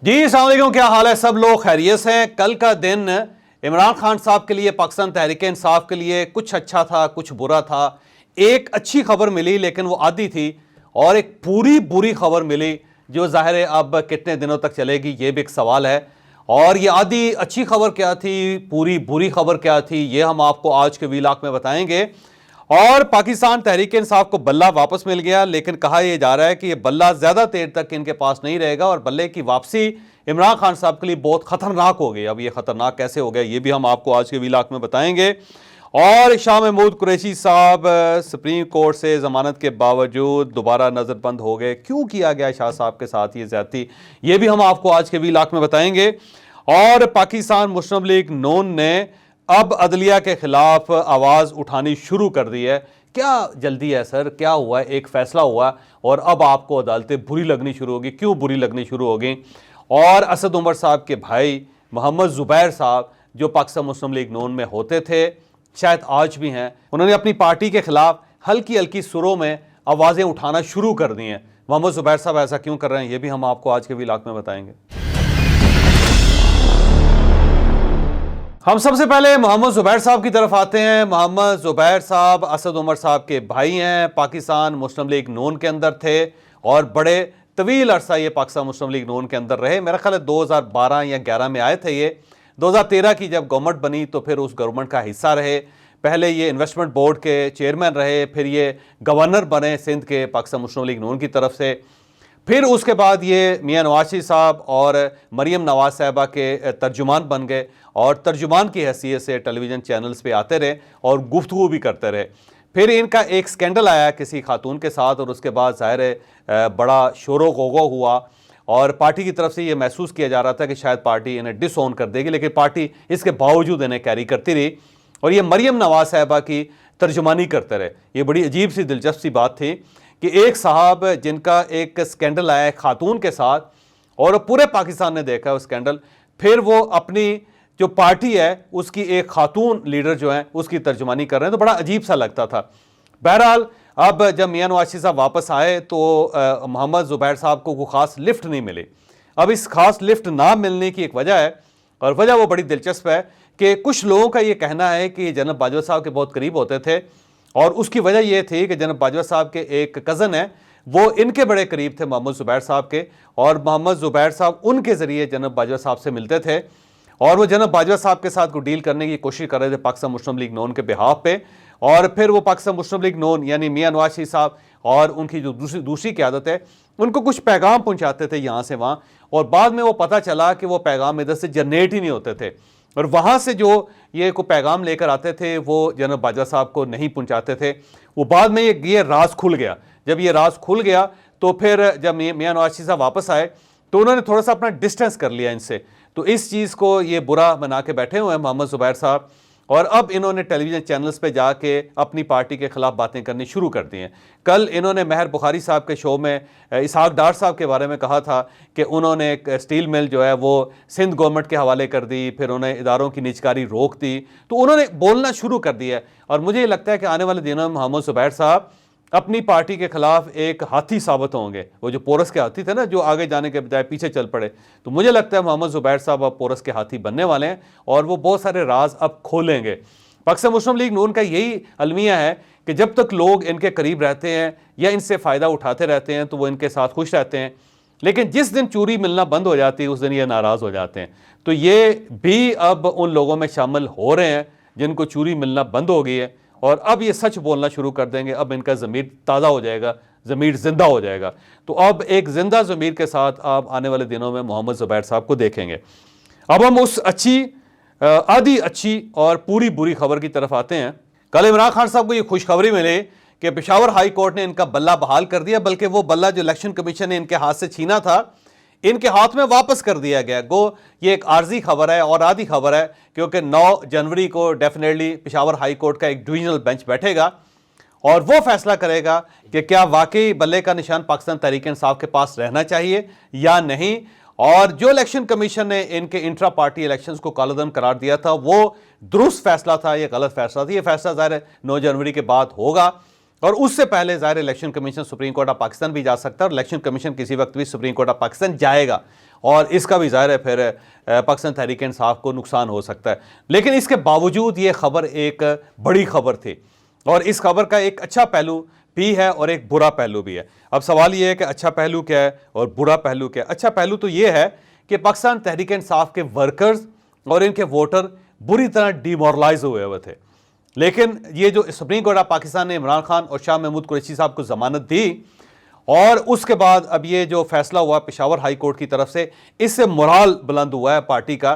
जी अस्सलाम वालेकुम, क्या हाल है? सब लोग खैरियत से हैं। कल का दिन इमरान खान साहब के लिए, पाकिस्तान तहरीक इंसाफ के लिए कुछ अच्छा था, कुछ बुरा था। एक अच्छी खबर मिली लेकिन वो आधी थी, और एक पूरी बुरी खबर मिली जो जाहिर है अब कितने दिनों तक चलेगी ये भी एक सवाल है। और ये आधी अच्छी खबर क्या थी, पूरी बुरी खबर क्या थी, ये हम आपको आज के वीलॉग में बताएंगे। और पाकिस्तान तहरीक इंसाफ को बल्ला वापस मिल गया, लेकिन कहा यह जा रहा है कि यह बल्ला ज्यादा देर तक इनके पास नहीं रहेगा और बल्ले की वापसी इमरान खान साहब के लिए बहुत खतरनाक हो गई। अब यह खतरनाक कैसे हो गया ये भी हम आपको आज के वीलॉग में बताएंगे। और शाह महमूद कुरैशी साहब सुप्रीम कोर्ट से जमानत के बावजूद दोबारा नजरबंद हो गए, क्यों किया गया शाह साहब के साथ ये ज्यादती, ये भी हम आपको आज के वीलॉग में बताएंगे। और पाकिस्तान मुस्लिम लीग नून ने अब अदलिया के खिलाफ आवाज उठानी शुरू कर दी है। क्या जल्दी है सर, क्या हुआ है? एक फैसला हुआ और अब आपको अदालतें बुरी लगनी शुरू होगी। क्यों बुरी लगनी शुरू होगी? और असद उमर साहब के भाई मोहम्मद जुबैर साहब जो पाकिस्तान मुस्लिम लीग नून में होते थे, शायद आज भी हैं, उन्होंने अपनी पार्टी के खिलाफ हल्की हल्की सुरों में आवाजें उठाना शुरू कर दी हैं। मोहम्मद जुबैर साहब ऐसा क्यों कर रहे हैं ये भी हम आपको आज के व्लॉग में बताएंगे। हम सबसे पहले मोहम्मद जुबैर साहब की तरफ आते हैं। मोहम्मद जुबैर साहब असद उमर साहब के भाई हैं, पाकिस्तान मुस्लिम लीग नून के अंदर थे और बड़े तवील अरसा ये पाकिस्तान मुस्लिम लीग नून के अंदर रहे। मेरा ख्याल है 2012 या 11 में आए थे ये। 2013 की जब गवर्नमेंट बनी तो फिर उस गवर्नमेंट का हिस्सा रहे। पहले ये इन्वेस्टमेंट बोर्ड के चेयरमैन रहे, फिर ये गवर्नर बने सिंध के पाकिस्तान मुस्लिम लीग नून की तरफ से। फिर उसके बाद ये मियां नवाज शरीफ साहब और मरियम नवाज साहबा के तर्जुमान बन गए और तर्जुमान की हैसियत से टेलीविज़न चैनल्स पे आते रहे और गुफ्तगू भी करते रहे। फिर इनका एक स्कैंडल आया किसी खातून के साथ और उसके बाद ज़ाहिर है बड़ा शोरो गोगो हुआ और पार्टी की तरफ से ये महसूस किया जा रहा था कि शायद पार्टी इन्हें डिसओन कर देगी, लेकिन पार्टी इसके बावजूद इन्हें कैरी करती रही और ये मरियम नवाज साहबा की तर्जुमानी करते रहे। ये बड़ी अजीब सी दिलचस्प सी बात थी कि एक साहब जिनका एक स्कैंडल आया है खातून के साथ और पूरे पाकिस्तान ने देखा है वो स्कैंडल, फिर वो अपनी जो पार्टी है उसकी एक खातून लीडर जो है उसकी तर्जुमानी कर रहे हैं, तो बड़ा अजीब सा लगता था। बहरहाल अब जब मियां नवाज शरीफ साहब वापस आए तो मोहम्मद जुबैर साहब को कोई खास लिफ्ट नहीं मिली। अब इस खास लिफ्ट ना मिलने की एक वजह है और वजह वो बड़ी दिलचस्प है कि कुछ लोगों का ये कहना है कि जनाब बाजवा साहब के बहुत करीब होते थे और उसकी वजह यह थी कि जनाब बाजवा साहब के एक कज़न है वो इनके बड़े करीब थे मोहम्मद जुबैर साहब के, और मोहम्मद जुबैर साहब उनके ज़रिए जनाब बाजवा साहब से मिलते थे और वो जनाब बाजवा साहब के साथ को डील करने की कोशिश कर रहे थे पाकिस्तान मुस्लिम लीग नून के बिहाफ पे। और फिर वो पाकिस्तान मुस्लिम लीग नून यानी मियां नवाज शरीफ साहब और उनकी जो दूसरी क़यादत है उनको कुछ पैगाम पहुँचाते थे यहाँ से वहाँ, और बाद में वो पता चला कि वो पैगाम इधर से जनरेट ही नहीं होते थे और वहाँ से जो ये को पैगाम लेकर आते थे वो जनाब बाजवा साहब को नहीं पहुँचाते थे। वो बाद में ये राज खुल गया। जब ये राज खुल गया तो फिर जब मियां नवाज शरीफ साहब वापस आए तो उन्होंने थोड़ा सा अपना डिस्टेंस कर लिया इनसे, तो इस चीज़ को ये बुरा बना के बैठे हुए हैं मोहम्मद जुबैर साहब। और अब इन्होंने टेलीविज़न चैनल्स पे जाके अपनी पार्टी के ख़िलाफ़ बातें करनी शुरू कर दी हैं। कल इन्होंने महर बुखारी साहब के शो में इसहाक डार साहब के बारे में कहा था कि उन्होंने एक स्टील मिल जो है वो सिंध गवर्नमेंट के हवाले कर दी, फिर उन्हें इदारों की निजकारी रोक दी, तो उन्होंने बोलना शुरू कर दिया है। और मुझे ये लगता है कि आने वाले दिनों में मोहम्मद जुबैर साहब अपनी पार्टी के खिलाफ एक हाथी साबित होंगे। वो जो पोरस के हाथी थे ना जो आगे जाने के बजाय पीछे चल पड़े, तो मुझे लगता है मोहम्मद जुबैर साहब अब पोरस के हाथी बनने वाले हैं और वो बहुत सारे राज अब खोलेंगे। पाकिस्तान मुस्लिम लीग नून का यही अलमिया है कि जब तक लोग इनके करीब रहते हैं या इनसे फ़ायदा उठाते रहते हैं तो वो इनके साथ खुश रहते हैं, लेकिन जिस दिन चूरी मिलना बंद हो जाती है उस दिन ये नाराज़ हो जाते हैं। तो ये भी अब उन लोगों में शामिल हो रहे हैं जिनको चूरी मिलना बंद हो गई है और अब ये सच बोलना शुरू कर देंगे। अब इनका ज़मीर ताज़ा हो जाएगा, ज़मीर ज़िंदा हो जाएगा। तो अब एक ज़िंदा ज़मीर के साथ आप आने वाले दिनों में मोहम्मद जुबैर साहब को देखेंगे। अब हम उस आधी अच्छी और पूरी बुरी खबर की तरफ आते हैं। कल इमरान खान साहब को ये खुशखबरी मिली कि पेशावर हाई कोर्ट ने इनका बल्ला बहाल कर दिया, बल्कि वो बल्ला जो इलेक्शन कमीशन ने इनके हाथ से छीना था इनके हाथ में वापस कर दिया गया। गो ये एक आर्जी खबर है और आधी खबर है, क्योंकि 9 जनवरी को डेफिनेटली पेशावर हाई कोर्ट का एक डिवीजनल बेंच बैठेगा और वो फैसला करेगा कि क्या वाकई बल्ले का निशान पाकिस्तान तहरीक इंसाफ के पास रहना चाहिए या नहीं। और जो इलेक्शन कमीशन ने इनके इंट्रा पार्टी इलेक्शंस को कालादम करार दिया था वो दुरुस्त फैसला था, ये गलत फैसला था। ये फैसला ज़ाहिर 9 जनवरी के बाद होगा और उससे पहले ज़ाहिर election commission supreme court of Pakistan भी जा सकता है और इलेक्शन कमीशन किसी वक्त भी सुप्रीम कोर्ट ऑफ पाकिस्तान जाएगा और इसका भी ज़ाहिर है फिर पाकिस्तान तहरीक इंसाफ को नुकसान हो सकता है। लेकिन इसके बावजूद ये खबर एक बड़ी खबर थी और इस खबर का एक अच्छा पहलू भी है और एक बुरा पहलू भी है। अब सवाल ये है कि अच्छा पहलू क्या है और बुरा पहलू क्या है। अच्छा पहलू तो ये है कि पाकिस्तान तहरीक इंसाफ के वर्कर्स और इनके वोटर बुरी तरह डिमोरलाइज हुए थे, लेकिन ये जो सुप्रीम कोर्ट ऑफ पाकिस्तान ने इमरान खान और शाह महमूद कुरैशी साहब को जमानत दी और उसके बाद अब ये जो फैसला हुआ पेशावर हाई कोर्ट की तरफ से, इससे मोराल बुलंद हुआ है पार्टी का।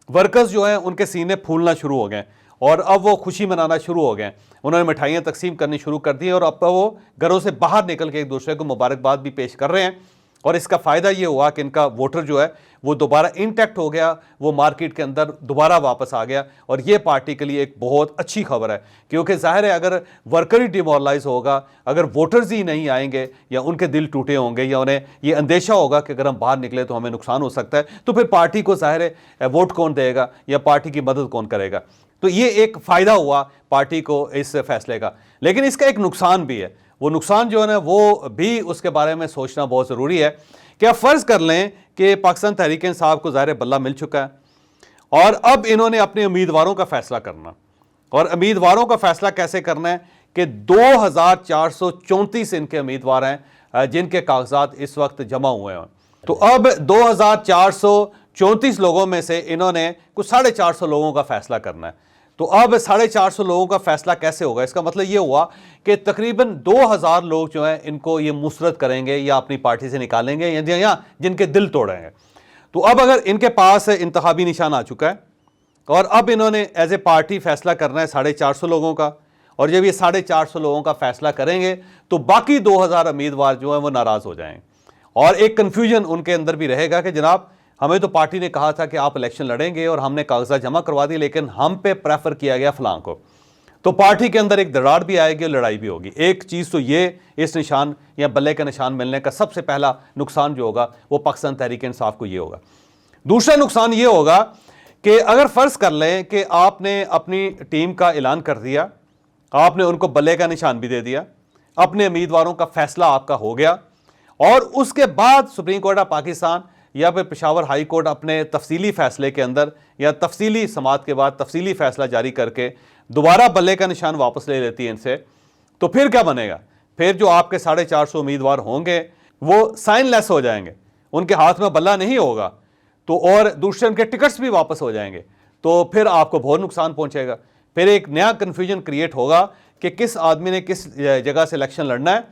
वर्कर्स जो हैं उनके सीने फूलना शुरू हो गए और अब वो खुशी मनाना शुरू हो गए। उन्होंने मिठाइयाँ तकसीम करनी शुरू कर दी और अब वो घरों से बाहर निकल के एक दूसरे को मुबारकबाद भी पेश कर रहे हैं। और इसका फ़ायदा ये हुआ कि इनका वोटर जो है वो दोबारा इंटैक्ट हो गया, वो मार्केट के अंदर दोबारा वापस आ गया और ये पार्टी के लिए एक बहुत अच्छी खबर है, क्योंकि जाहिर है अगर वर्कर ही डिमोरलाइज होगा, अगर वोटर्स ही नहीं आएंगे या उनके दिल टूटे होंगे या उन्हें ये अंदेशा होगा कि अगर हम बाहर निकले तो हमें नुकसान हो सकता है, तो फिर पार्टी को जाहिर है वोट कौन देगा या पार्टी की मदद कौन करेगा। तो ये एक फ़ायदा हुआ पार्टी को इस फैसले का। लेकिन इसका एक नुकसान भी है, वो नुकसान जो है ना वो भी उसके बारे में सोचना बहुत ज़रूरी है। क्या फ़र्ज़ कर लें कि पाकिस्तान तहरीक इंसाफ को ज़ाहिर बल्ला मिल चुका है और अब इन्होंने अपने उम्मीदवारों का फ़ैसला करना, और उम्मीदवारों का फ़ैसला कैसे करना है कि 2434 इनके उम्मीदवार हैं जिनके कागजात इस वक्त जमा हुए हैं। तो अब 2434 लोगों में से इन्होंने कुछ 450 लोगों का फ़ैसला करना है। तो अब 450 लोगों का फैसला कैसे होगा? इसका मतलब ये हुआ कि तकरीबन 2000 लोग जो हैं इनको ये मुसरत करेंगे या अपनी पार्टी से निकालेंगे या जिनके दिल तोड़ेंगे। तो अब अगर इनके पास इंतखाबी निशान आ चुका है और अब इन्होंने एज ए पार्टी फैसला करना है 450 लोगों का, और जब ये 450 लोगों का फैसला करेंगे तो बाकी 2000 उम्मीदवार जो हैं वो नाराज़ हो जाएंगे और एक कन्फ्यूजन उनके अंदर भी रहेगा कि जनाब हमें तो पार्टी ने कहा था कि आप इलेक्शन लड़ेंगे और हमने कागजात जमा करवा दी, लेकिन हम पे प्रेफर किया गया फलां को। तो पार्टी के अंदर एक दरार भी आएगी और लड़ाई भी होगी। एक चीज़ तो ये इस निशान या बल्ले का निशान मिलने का सबसे पहला नुकसान जो होगा वो पाकिस्तान तहरीक इंसाफ को ये होगा। दूसरा नुकसान ये होगा कि अगर फ़र्ज़ कर लें कि आपने अपनी टीम का ऐलान कर दिया, आपने उनको बल्ले का निशान भी दे दिया, अपने उम्मीदवारों का फैसला आपका हो गया और उसके बाद सुप्रीम कोर्ट ऑफ पाकिस्तान या फिर पेशावर हाई कोर्ट अपने तफसीली फ़ैसले के अंदर या तफसीली समात के बाद तफसीली फ़ैसला जारी करके दोबारा बल्ले का निशान वापस ले लेती है इनसे, तो फिर क्या बनेगा? फिर जो आपके 450 उम्मीदवार होंगे वो साइनलेस हो जाएंगे, उनके हाथ में बल्ला नहीं होगा, तो और दूसरे उनके टिकट्स भी वापस हो जाएंगे। तो फिर आपको बहुत नुकसान पहुँचेगा। फिर एक नया कन्फ्यूजन क्रिएट होगा कि किस आदमी ने किस जगह से इलेक्शन लड़ना है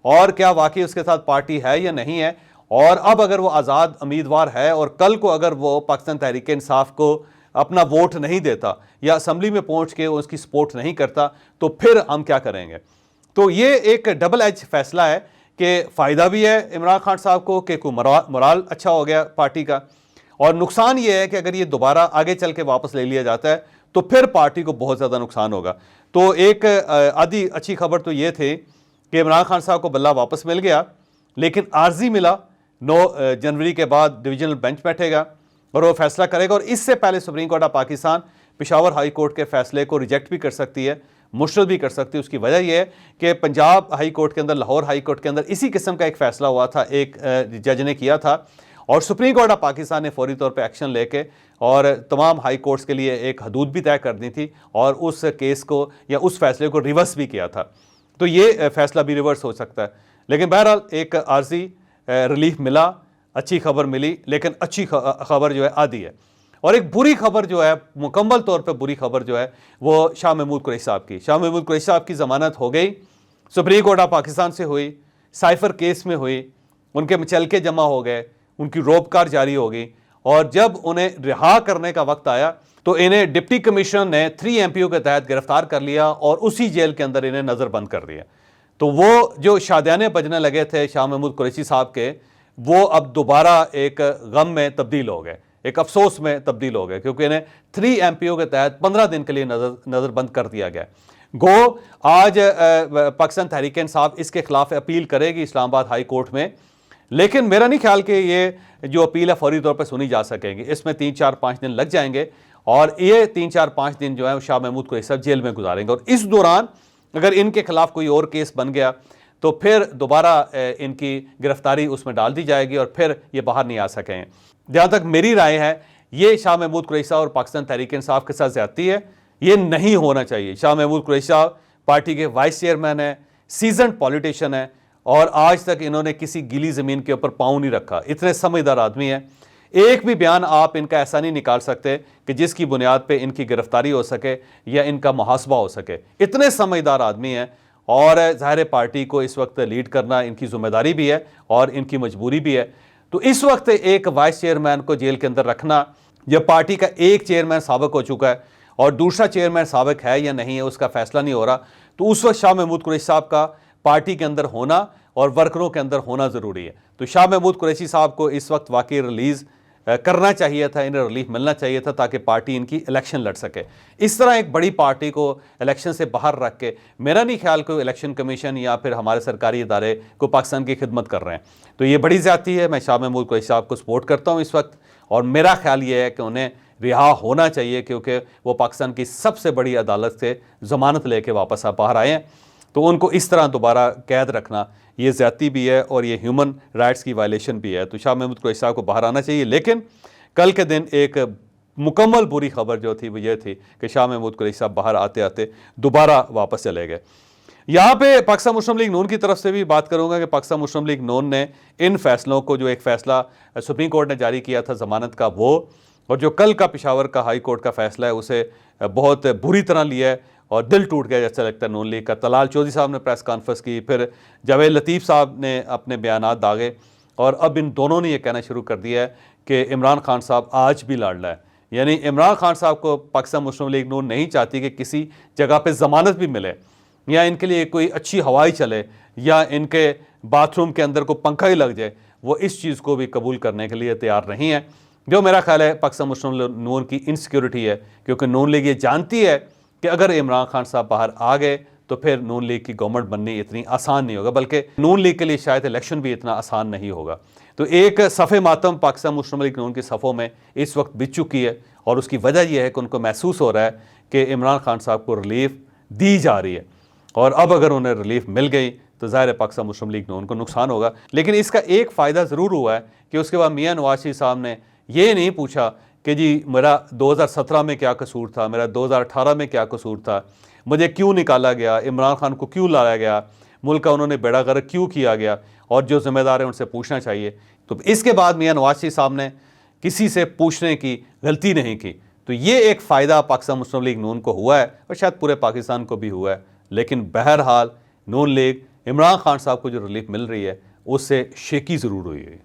और क्या वाकई उसके साथ पार्टी है या नहीं है। और अब अगर वो आज़ाद उम्मीदवार है और कल को अगर वो पाकिस्तान तहरीक इंसाफ को अपना वोट नहीं देता या असम्बली में पहुंच के उसकी सपोर्ट नहीं करता, तो फिर हम क्या करेंगे? तो ये एक डबल एज फैसला है कि फ़ायदा भी है इमरान खान साहब को कि कोई मोराल अच्छा हो गया पार्टी का, और नुकसान ये है कि अगर ये दोबारा आगे चल के वापस ले लिया जाता है तो फिर पार्टी को बहुत ज़्यादा नुकसान होगा। तो एक आधी अच्छी खबर तो ये थी कि इमरान खान साहब को बल्ला वापस मिल गया, लेकिन आर्जी मिला। 9 जनवरी के बाद डिवीजनल बेंच बैठेगा और वो फैसला करेगा, और इससे पहले supreme court of Pakistan Peshawar high court के फैसले को रिजेक्ट भी कर सकती है, मुस्तरद भी कर सकती है। उसकी वजह यह है कि पंजाब हाई कोर्ट के अंदर, लाहौर हाई कोर्ट के अंदर इसी किस्म का एक फ़ैसला हुआ था, एक जज ने किया था, और सुप्रीम कोर्ट ऑफ पाकिस्तान ने फौरी तौर पर एक्शन लेके और तमाम हाई कोर्ट्स के लिए एक हदूद भी तय कर दी थी और उस केस को या उस फैसले को रिवर्स भी किया था। तो ये फैसला भी रिवर्स हो सकता है। लेकिन बहरहाल एक आर्जी रिलीफ मिला, अच्छी खबर मिली, लेकिन अच्छी खबर जो है आधी है। और एक बुरी खबर जो है, मुकम्मल तौर पे बुरी खबर जो है, वो शाह महमूद कुरैशी साहब की। शाह महमूद कुरैशी साहब की ज़मानत हो गई, सुप्रीम कोर्ट ऑफ पाकिस्तान से हुई, साइफर केस में हुई, उनके मचलके जमा हो गए, उनकी रोबकार जारी हो गई, और जब उन्हें रिहा करने का वक्त आया तो इन्हें डिप्टी कमिश्नर ने 3 MPO के तहत गिरफ्तार कर लिया और उसी जेल के अंदर इन्हें नज़रबंद कर दिया। तो वो जो शादियाने बजने लगे थे शाह महमूद कुरैशी साहब के, वो अब दोबारा एक गम में तब्दील हो गए, एक अफसोस में तब्दील हो गए, क्योंकि इन्हें 3 MPO के तहत 15 दिन के लिए नज़रबंद कर दिया गया। गो आज पाकिस्तान तहरीक इंसाफ इसके खिलाफ अपील करेगी इस्लामाबाद हाई कोर्ट में, लेकिन मेरा नहीं ख्याल कि ये जो अपील है फौरी तौर पर सुनी जा सकेगी। इसमें 3-4-5 दिन लग जाएंगे और ये 3-4-5 दिन जो है शाह महमूद कुरैशी साहब जेल में गुजारेंगे, और इस दौरान अगर इनके खिलाफ कोई और केस बन गया तो फिर दोबारा इनकी गिरफ्तारी उसमें डाल दी जाएगी और फिर ये बाहर नहीं आ सकें। जहाँ तक मेरी राय है, ये शाह महमूद कुरैशी साहब और पाकिस्तान तहरीक इंसाफ के साथ ज्यादती है, ये नहीं होना चाहिए। शाह महमूद कुरैशी साहब पार्टी के वाइस चेयरमैन है, सीजन्ड पॉलिटिशियन है और आज तक इन्होंने किसी गीली ज़मीन के ऊपर पाँव नहीं रखा। इतने समझदार आदमी है, एक भी बयान आप इनका ऐसा नहीं निकाल सकते कि जिसकी बुनियाद पे इनकी गिरफ्तारी हो सके या इनका मुहासबा हो सके। इतने समझदार आदमी हैं और ज़ाहिर पार्टी को इस वक्त लीड करना इनकी जिम्मेदारी भी है और इनकी मजबूरी भी है। तो इस वक्त एक वाइस चेयरमैन को जेल के अंदर रखना, यह पार्टी का एक चेयरमैन साबिक हो चुका है और दूसरा चेयरमैन साबिक है या नहीं है उसका फैसला नहीं हो रहा, तो उस वक्त शाह महमूद कुरैशी साहब का पार्टी के अंदर होना और वर्करों के अंदर होना ज़रूरी है। तो शाह महमूद कुरैशी साहब को इस वक्त वाकई रिलीज़ करना चाहिए था, इन्हें रिलीफ मिलना चाहिए था ताकि पार्टी इनकी इलेक्शन लड़ सके। इस तरह एक बड़ी पार्टी को इलेक्शन से बाहर रख के मेरा नहीं ख्याल कोई इलेक्शन कमीशन या फिर हमारे सरकारी इदारे को पाकिस्तान की खिदमत कर रहे हैं। तो ये बड़ी ज़्यादती है। मैं शाह महमूद कुरैशी साहब को सपोर्ट करता हूँ इस वक्त और मेरा ख्याल ये है कि उन्हें रिहा होना चाहिए क्योंकि वो पाकिस्तान की सबसे बड़ी अदालत से ज़मानत लेके वापस बाहर आए हैं। तो उनको इस तरह दोबारा कैद रखना ये ज़्यादती भी है और ये ह्यूमन राइट्स की वायलेशन भी है। तो शाह महमूद कुरैशी साहब को बाहर आना चाहिए। लेकिन कल के दिन एक मुकम्मल बुरी खबर जो थी वो ये थी कि शाह महमूद कुरैशी साहब बाहर आते आते दोबारा वापस चले गए। यहाँ पे पाकिस्तान मुस्लिम लीग नून की तरफ से भी बात करूँगा कि पाकिस्तान मुस्लिम लीग नून ने इन फैसलों को, जो एक फ़ैसला सुप्रीम कोर्ट ने जारी किया था ज़मानत का, वो और जो कल का पेशावर का हाई कोर्ट का फ़ैसला है, उसे बहुत बुरी तरह लिया है और दिल टूट गया जैसा लगता है नून लीग का। तलाल चौधरी साहब ने प्रेस कॉन्फ्रेंस की, फिर जावेद लतीफ़ साहब ने अपने बयानात दागे और अब इन दोनों ने यह कहना शुरू कर दिया है कि इमरान खान साहब आज भी लाडला है। यानी इमरान खान साहब को पाकिस्तान मुस्लिम लीग नून नहीं चाहती कि किसी जगह पे ज़मानत भी मिले या इनके लिए कोई अच्छी हवाई चले या इनके बाथरूम के अंदर को पंखा ही लग जाए, वो इस चीज़ को भी कबूल करने के लिए तैयार नहीं है। जो मेरा ख्याल है पाकिस्तान मुस्लिम लीग नून की इनसिक्योरिटी है, क्योंकि नून लीग ये जानती है कि अगर इमरान खान साहब बाहर आ गए तो फिर नून लीग की गवर्नमेंट बननी इतनी आसान नहीं होगा, बल्कि नून लीग के लिए शायद इलेक्शन भी इतना आसान नहीं होगा। तो एक सफ़े मातम पाकिस्तान मुस्लिम लीग नून की सफ़ों में इस वक्त बीत चुकी है और उसकी वजह यह है कि उनको महसूस हो रहा है कि इमरान खान साहब को रिलीफ दी जा रही है और अब अगर उन्हें रिलीफ मिल गई तो ज़ाहिर पाकिस्तान मुस्लिम लीग नून को नुकसान होगा। लेकिन इसका एक फ़ायदा ज़रूर हुआ है कि उसके बाद मियां नवाज शरीफ साहब ने ये नहीं पूछा कि जी मेरा 2017 में क्या कसूर था, मेरा 2018 में क्या कसूर था, मुझे क्यों निकाला गया, इमरान खान को क्यों लाया गया, मुल्क का उन्होंने बेड़ा गर्क क्यों किया गया और जो जिम्मेदार है उनसे पूछना चाहिए। तो इसके बाद मियां नवाज शरीफ साहब ने किसी से पूछने की गलती नहीं की। तो ये एक फ़ायदा पाकिस्तान मुस्लिम लीग नून को हुआ है और शायद पूरे पाकिस्तान को भी हुआ है। लेकिन बहरहाल नून लीग इमरान खान साहब को जो रिलीफ मिल रही है उससे शेकी ज़रूर हुई है।